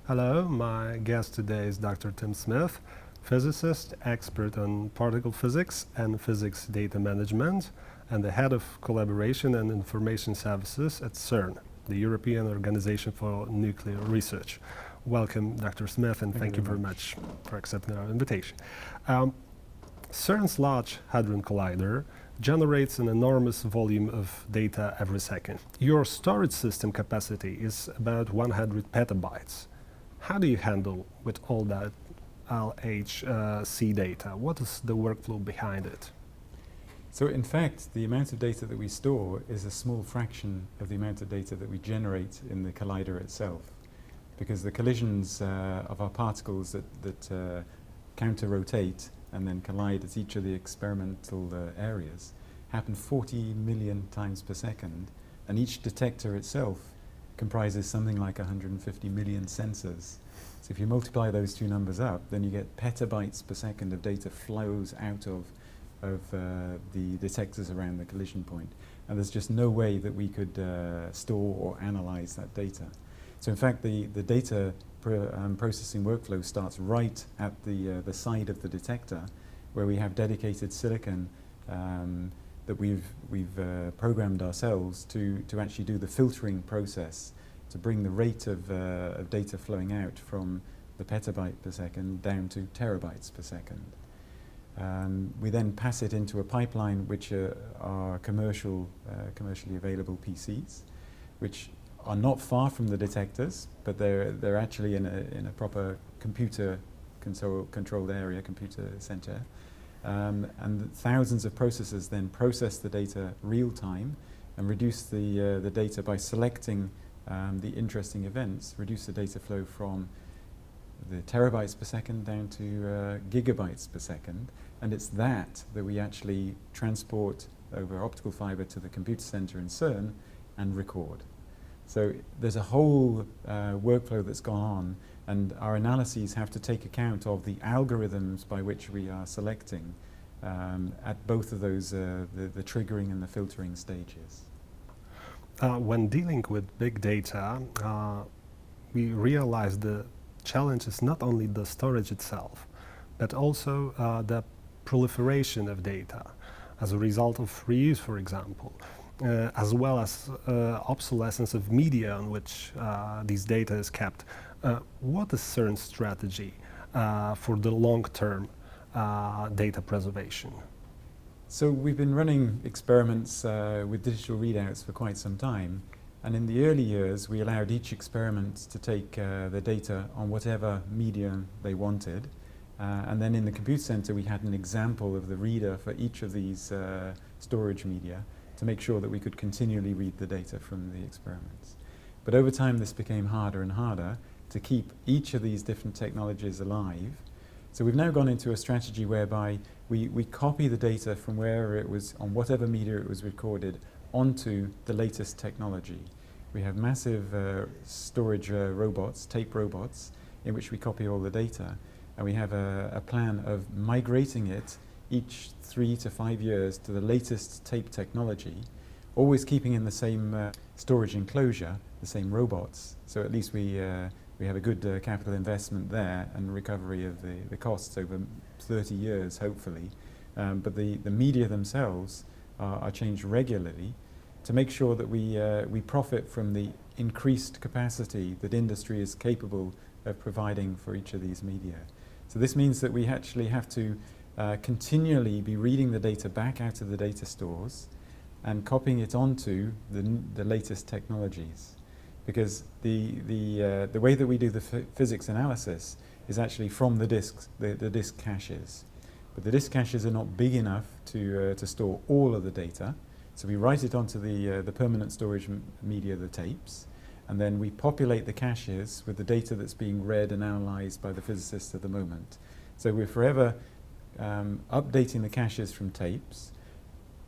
Hello, my guest today is Dr. Tim Smith, physicist, expert on particle physics and physics data management, and the head of collaboration and information services at CERN, the European Organization for Nuclear Research. Welcome, Dr. Smith, and thank you very much for accepting our invitation. CERN's Large Hadron Collider generates an enormous volume of data every second. Your storage system capacity is about 100 petabytes. How do you handle with all that LHC data? What is the workflow behind it? So in fact, the amount of data that we store is a small fraction of the amount of data that we generate in the collider itself. Because the collisions of our particles that counter-rotate and then collide at each of the experimental areas happen 40 million times per second, and each detector itself comprises something like 150 million sensors. So if you multiply those two numbers up, then you get petabytes per second of data flows out of the detectors around the collision point. And there's just no way that we could store or analyze that data. So in fact, the data processing workflow starts right at the side of the detector, where we have dedicated silicon that we've programmed ourselves to actually do the filtering process to bring the rate of data flowing out from the petabyte per second down to terabytes per second. We then pass it into a pipeline which are commercially available PCs, which are not far from the detectors, but they're actually in a proper computer controlled area, computer center. And thousands of processors then process the data real time and reduce the data by selecting the interesting events, reduce the data flow from the terabytes per second down to gigabytes per second. And it's that we actually transport over optical fiber to the computer center in CERN and record. So there's a whole workflow that's gone on, and our analyses have to take account of the algorithms by which we are selecting at both of those, the triggering and the filtering stages. When dealing with big data, we realize the challenge is not only the storage itself, but also the proliferation of data as a result of reuse, for example. As well as obsolescence of media on which these data is kept. What is CERN's strategy for the long-term data preservation? So we've been running experiments with digital readouts for quite some time, and in the early years we allowed each experiment to take the data on whatever medium they wanted, and then in the computer center we had an example of the reader for each of these storage media to make sure that we could continually read the data from the experiments. But over time this became harder and harder to keep each of these different technologies alive. So we've now gone into a strategy whereby we copy the data from where it was, on whatever media it was recorded, onto the latest technology. We have massive storage robots, tape robots, in which we copy all the data, and we have a plan of migrating it each 3 to 5 years to the latest tape technology, always keeping in the same storage enclosure, the same robots, so at least we have a good capital investment there and recovery of the costs over 30 years, hopefully. But the media themselves are changed regularly to make sure that we profit from the increased capacity that industry is capable of providing for each of these media. So this means that we actually have to continually be reading the data back out of the data stores and copying it onto the latest technologies. Because the way that we do the physics analysis is actually from the disks, the disk caches. But the disk caches are not big enough to store all of the data. So we write it onto the permanent storage media, the tapes, and then we populate the caches with the data that's being read and analyzed by the physicists at the moment. So we're forever updating the caches from tapes,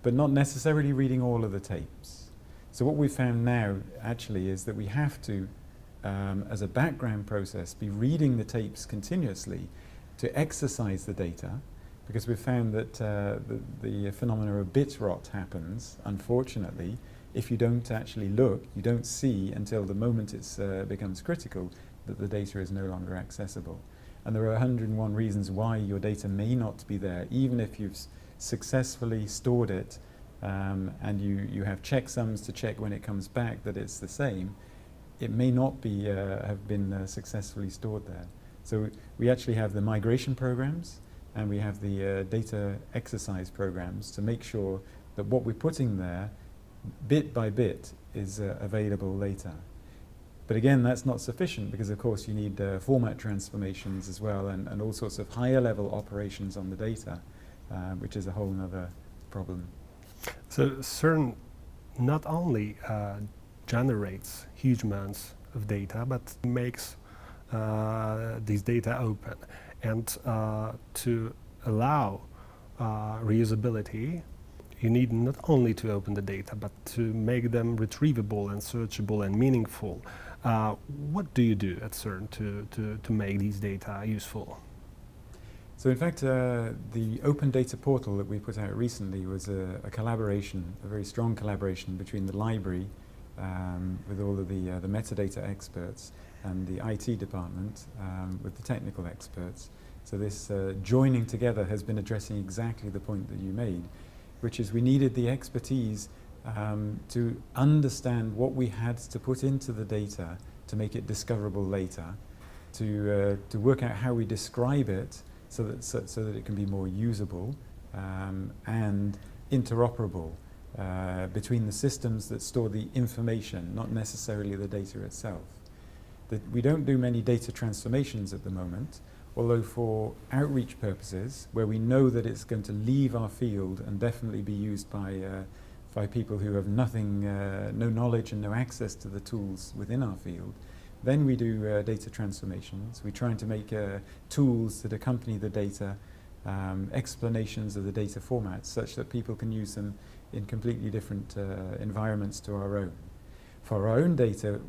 but not necessarily reading all of the tapes. So what we've found now actually is that we have to, as a background process, be reading the tapes continuously to exercise the data, because we've found that the phenomena of bit rot happens, unfortunately, if you don't actually look, you don't see until the moment it becomes critical, that the data is no longer accessible. And there are 101 reasons why your data may not be there, even if you've successfully stored it, and you have checksums to check when it comes back that it's the same. It may not be have been successfully stored there. So we actually have the migration programs, and we have the data exercise programs to make sure that what we're putting there, bit by bit, is available later. But again, that's not sufficient, because of course you need format transformations as well, and all sorts of higher level operations on the data, which is a whole other problem. So CERN not only generates huge amounts of data, but makes these data open. And to allow reusability, you need not only to open the data, but to make them retrievable and searchable and meaningful. What do you do at CERN to make these data useful? So in fact, the Open Data Portal that we put out recently was a collaboration, a very strong collaboration between the library with all of the metadata experts and the IT department with the technical experts. So this joining together has been addressing exactly the point that you made, which is we needed the expertise to understand what we had to put into the data to make it discoverable later, to work out how we describe it so that it can be more usable and interoperable between the systems that store the information, not necessarily the data itself. We don't do many data transformations at the moment, although for outreach purposes, where we know that it's going to leave our field and definitely be used by people who have nothing, no knowledge and no access to the tools within our field, then we do data transformations. We're trying to make tools that accompany the data, explanations of the data formats, such that people can use them in completely different environments to our own. For our own data,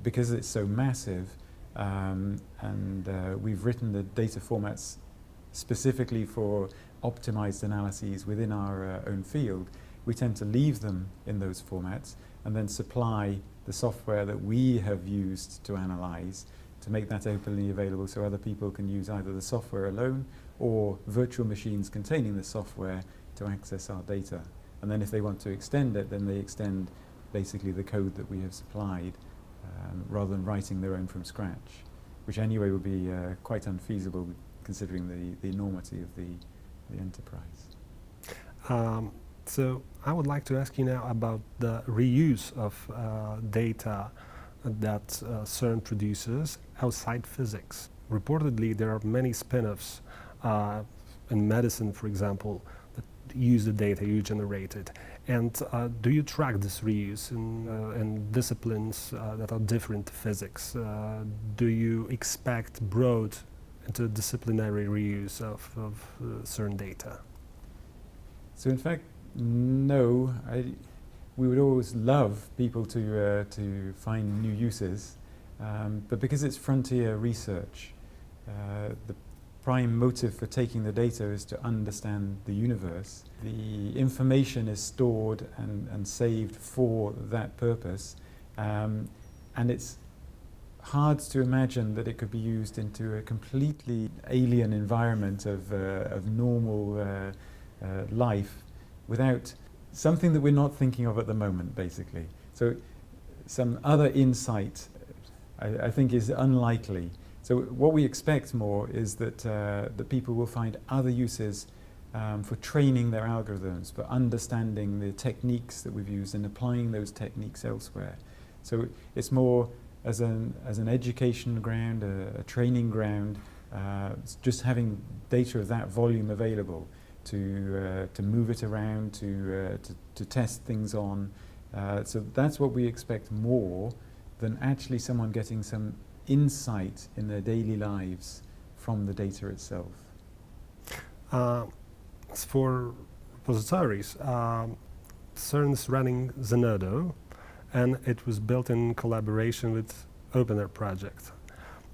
because it's so massive, and we've written the data formats specifically for optimized analyses within our own field, we tend to leave them in those formats and then supply the software that we have used to analyze to make that openly available so other people can use either the software alone or virtual machines containing the software to access our data. And then if they want to extend it, then they extend basically the code that we have supplied rather than writing their own from scratch, which anyway would be quite unfeasible considering the enormity of the enterprise. So I would like to ask you now about the reuse of data that CERN produces outside physics. Reportedly, there are many spin-offs in medicine, for example, that use the data you generated. And do you track this reuse in disciplines that are different to physics? Do you expect broad interdisciplinary reuse of CERN data? So in fact, no. We would always love people to find new uses, but because it's frontier research, the prime motive for taking the data is to understand the universe. The information is stored and saved for that purpose, and it's hard to imagine that it could be used into a completely alien environment of normal life without something that we're not thinking of at the moment, basically. So some other insight, I think, is unlikely. So what we expect more is that that people will find other uses for training their algorithms, for understanding the techniques that we've used and applying those techniques elsewhere. So it's more as an education ground, a training ground, just having data of that volume available to move it around, to test things on. So that's what we expect more than actually someone getting some insight in their daily lives from the data itself. As for repositories, CERN is running Zenodo, and it was built in collaboration with OpenAir project.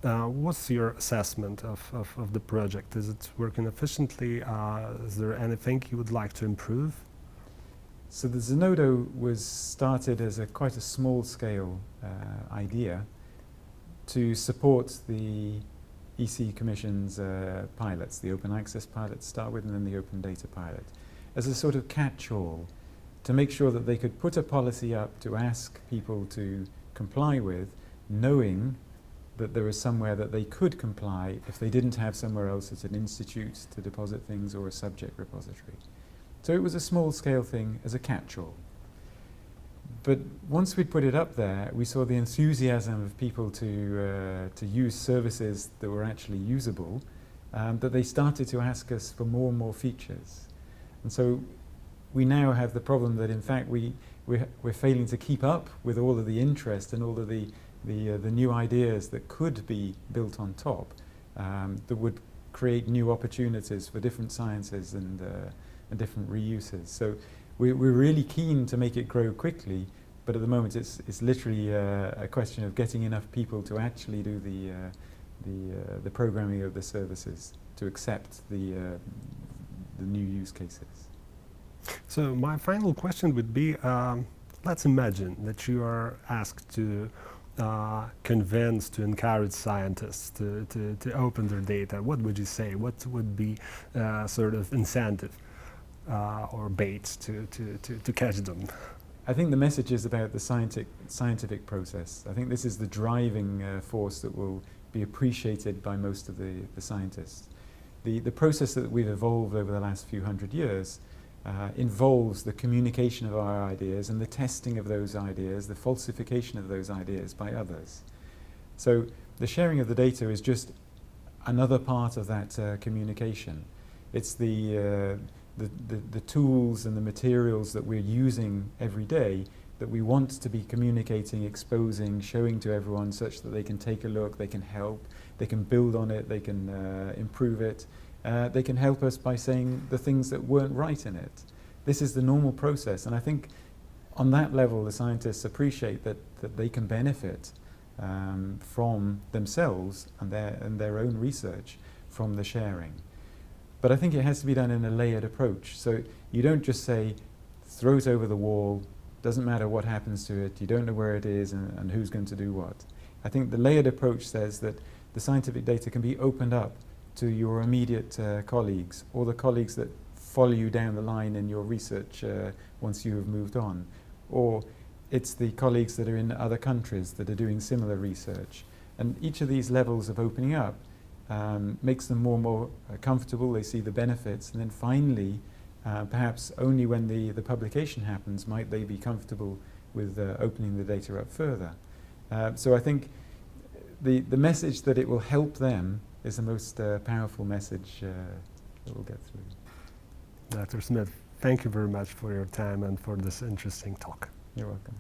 What's your assessment of the project? Is it working efficiently? Is there anything you would like to improve? So the Zenodo was started as quite a small-scale idea to support the EC Commission's pilots, the open access pilot to start with, and then the open data pilot, as a sort of catch-all to make sure that they could put a policy up to ask people to comply with, knowing that there is somewhere that they could comply if they didn't have somewhere else at an institute to deposit things or a subject repository. So it was a small-scale thing as a catch-all. But once we'd put it up there, we saw the enthusiasm of people to use services that were actually usable, that they started to ask us for more and more features. And so we now have the problem that, in fact, we're failing to keep up with all of the interest and all of the new ideas that could be built on top, that would create new opportunities for different sciences and different reuses. So we're really keen to make it grow quickly, but at the moment it's literally a question of getting enough people to actually do the programming of the services to accept the new use cases. So my final question would be, let's imagine that you are asked to convince, to encourage scientists to open their data. What would you say? What would be sort of incentive or baits to catch them? I think the message is about the scientific process. I think this is the driving force that will be appreciated by most of the scientists. The process that we've evolved over the last few hundred years involves the communication of our ideas and the testing of those ideas, the falsification of those ideas by others. So the sharing of the data is just another part of that communication. It's the tools and the materials that we're using every day that we want to be communicating, exposing, showing to everyone such that they can take a look, they can help, they can build on it, they can improve it. They can help us by saying the things that weren't right in it. This is the normal process, and I think on that level the scientists appreciate that they can benefit from themselves and their own research from the sharing. But I think it has to be done in a layered approach. So you don't just say, throw it over the wall, doesn't matter what happens to it, you don't know where it is and who's going to do what. I think the layered approach says that the scientific data can be opened up to your immediate colleagues, or the colleagues that follow you down the line in your research once you have moved on. Or it's the colleagues that are in other countries that are doing similar research. And each of these levels of opening up makes them more and more comfortable, they see the benefits, and then finally, perhaps only when the publication happens might they be comfortable with opening the data up further. So I think the message that it will help them is the most powerful message that we'll get through. Dr. Smith, thank you very much for your time and for this interesting talk. You're welcome.